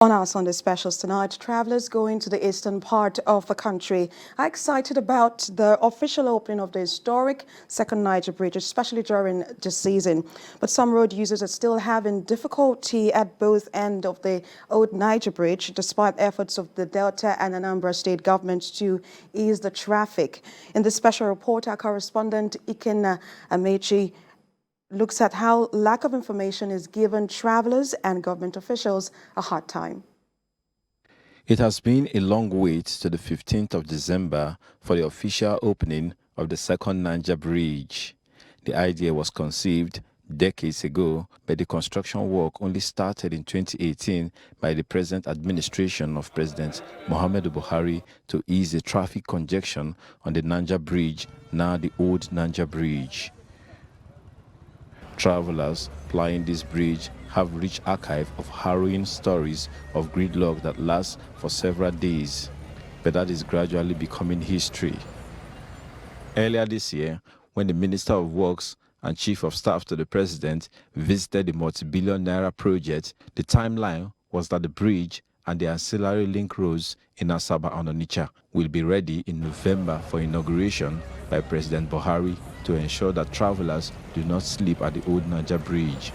On our Sunday specials tonight, travelers going to the eastern part of the country are excited about the official opening of the historic second Niger Bridge, especially during this season. But some road users are still having difficulty at both ends of the old Niger Bridge, despite efforts of the Delta and Anambra state governments to ease the traffic. In this special report, our correspondent Ikenna Amechi looks at how lack of information is giving travelers and government officials a hard time. It has been a long wait to the 15th of December for the official opening of the second Niger Bridge. The idea was conceived decades ago, but the construction work only started in 2018 by the present administration of President Muhammadu Buhari to ease the traffic congestion on the Niger Bridge, now the old Niger Bridge. Travelers plying this bridge have rich archive of harrowing stories of gridlock that lasts for several days, but that is gradually becoming history. Earlier this year, when the Minister of Works and Chief of Staff to the President visited the multi-billion naira project, the timeline was that the bridge and the ancillary link roads in Asaba and Onitsha will be ready in November for inauguration by President Buhari to ensure that travelers do not sleep at the old Niger Bridge.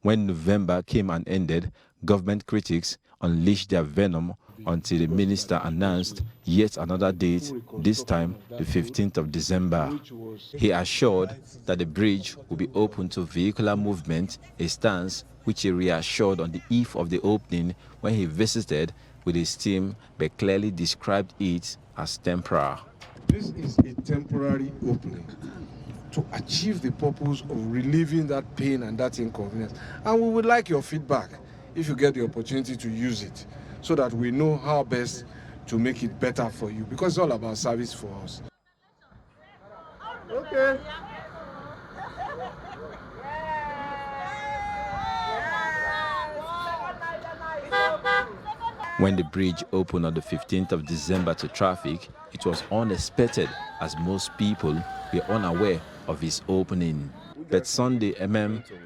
When November came and ended, government critics unleashed their venom until the minister announced yet another date, this time the 15th of December. He assured that the bridge will be open to vehicular movement, a stance which he reassured on the eve of the opening when he visited with his team, but clearly described it as temporary. This is a temporary opening to achieve the purpose of relieving that pain and that inconvenience. And we would like your feedback if you get the opportunity to use it, so that we know how best to make it better for you, because it's all about service for us. Okay. When the bridge opened on the 15th of December to traffic, it was unexpected as most people were unaware of its opening. But Sunday,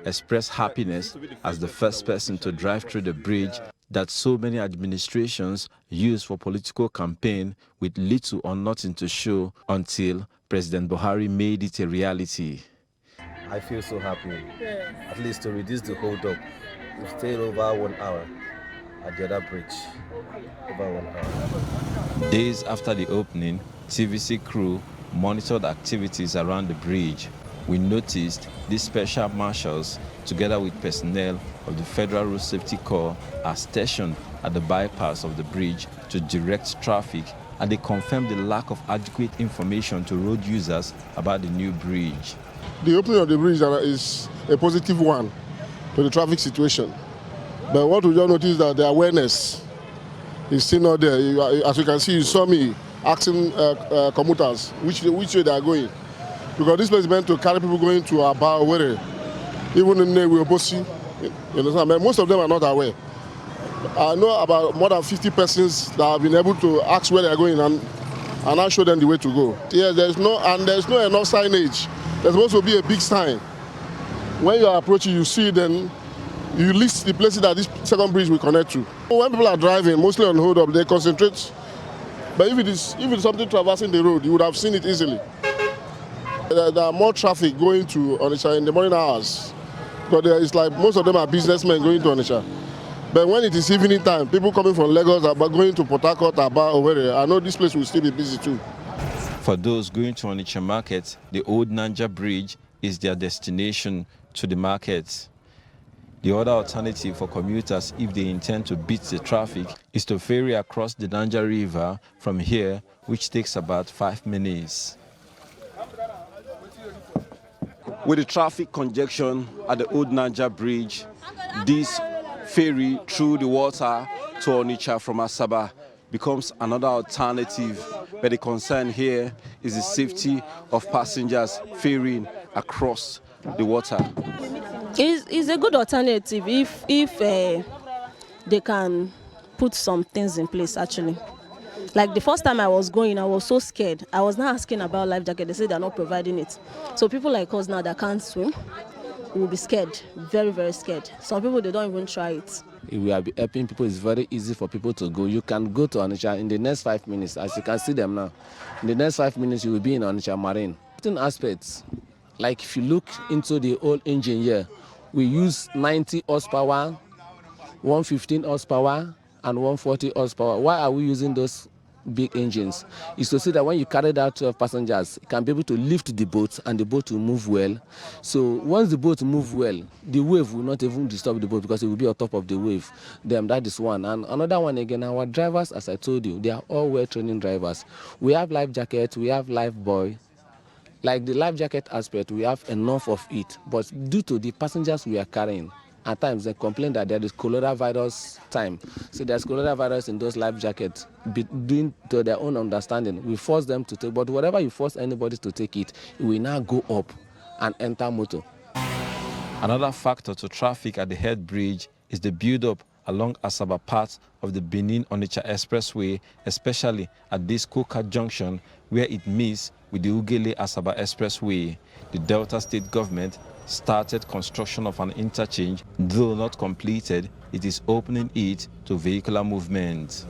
expressed happiness as the first person to drive through the bridge that so many administrations use for political campaign with little or nothing to show until President Buhari made it a reality. I feel so happy, at least to reduce the hold-up. We stayed over 1 hour at the other bridge, over 1 hour. Days after the opening, TVC crew monitored activities around the bridge. We noticed these special marshals, together with personnel of the Federal Road Safety Corps, are stationed at the bypass of the bridge to direct traffic, and they confirmed the lack of adequate information to road users about the new bridge. The opening of the bridge is a positive one to the traffic situation. But what we just noticed is that the awareness is still not there. As you can see, you saw me asking commuters which way they are going. Because this place is meant to carry people going to Aba, Owerri, even in Newe, you understand? But most of them are not aware. I know about more than 50 persons that have been able to ask where they are going and I show them the way to go. Yes, there's no enough signage. There's supposed to be a big sign. When you are approaching, you see then you list the places that this second bridge will connect to. When people are driving, mostly on hold up, they concentrate. But if it's something traversing the road, you would have seen it easily. There are more traffic going to Onitsha in the morning hours. Because it's like most of them are businessmen going to Onitsha. But when it is evening time, people coming from Lagos are going to Port Harcourt, Aba, Owerri, I know this place will still be busy too. For those going to Onitsha market, the old Niger Bridge is their destination to the market. The other alternative for commuters, if they intend to beat the traffic, is to ferry across the Niger River from here, which takes about 5 minutes. With the traffic congestion at the old Niger Bridge, this ferry through the water to Onitsha from Asaba becomes another alternative. But the concern here is the safety of passengers ferrying across the water. It's a good alternative if they can put some things in place, actually. Like the first time I was going, I was so scared. I was not asking about life jacket. They said they're not providing it. So people like us now that can't swim will be scared, very, very scared. Some people, they don't even try it. We are helping people. It's very easy for people to go. You can go to Onitsha in the next 5 minutes, as you can see them now. In the next 5 minutes, you will be in Onitsha Marine. Certain aspects, like if you look into the old engine here, we use 90 horsepower, 115 horsepower, and 140 horsepower. Why are we using those big engines? Is to see that when you carry out 12 passengers, you can be able to lift the boat and the boat will move well. So once the boat moves well, the wave will not even disturb the boat because it will be on top of the wave. Then that is one. And another one again, our drivers, as I told you, they are all well-trained drivers. We have life jackets, we have life buoy. Like the life jacket aspect, we have enough of it. But due to the passengers we are carrying, at times they complain that there is coronavirus time. So there's coronavirus in those life jackets. Due to their own understanding, we force them to take, but whatever you force anybody to take it, it will now go up and enter motor. Another factor to traffic at the head bridge is the build-up along Asaba part of the Benin-Onitsha Expressway, especially at this Koka junction where it meets with the Ugele-Asaba Expressway. The Delta State government started construction of an interchange. Though not completed, it is opening it to vehicular movement.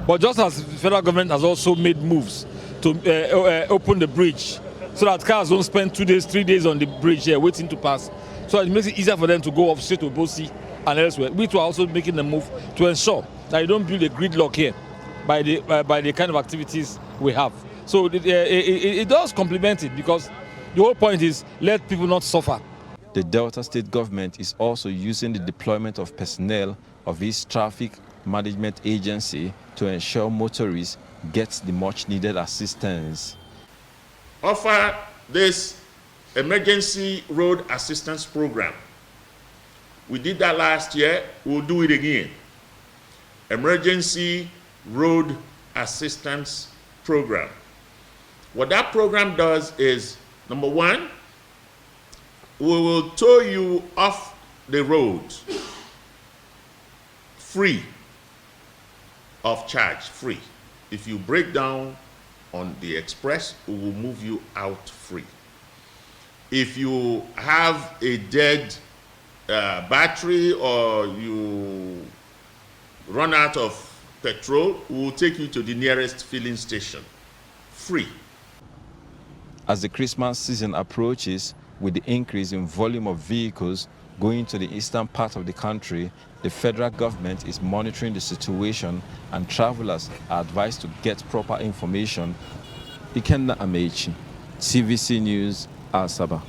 But just as the federal government has also made moves to open the bridge so that cars don't spend 2 days, 3 days on the bridge here waiting to pass, so it makes it easier for them to go off straight to Bosi and elsewhere. We too are also making the move to ensure that you don't build a gridlock here by the kind of activities we have. So it does complement it, because the whole point is let people not suffer. The Delta State government is also using the deployment of personnel of its traffic management agency to ensure motorists get the much needed assistance. Offer this emergency road assistance program. We did that last year, we'll do it again. Emergency road assistance program. What that program does is, number one, we will tow you off the road free of charge, free. If you break down on the express, we will move you out free. If you have a dead battery or you run out of petrol, we will take you to the nearest filling station, free. As the Christmas season approaches, with the increase in volume of vehicles going to the eastern part of the country, the federal government is monitoring the situation and travelers are advised to get proper information. Ikenna Amechi, TVC News, Asaba.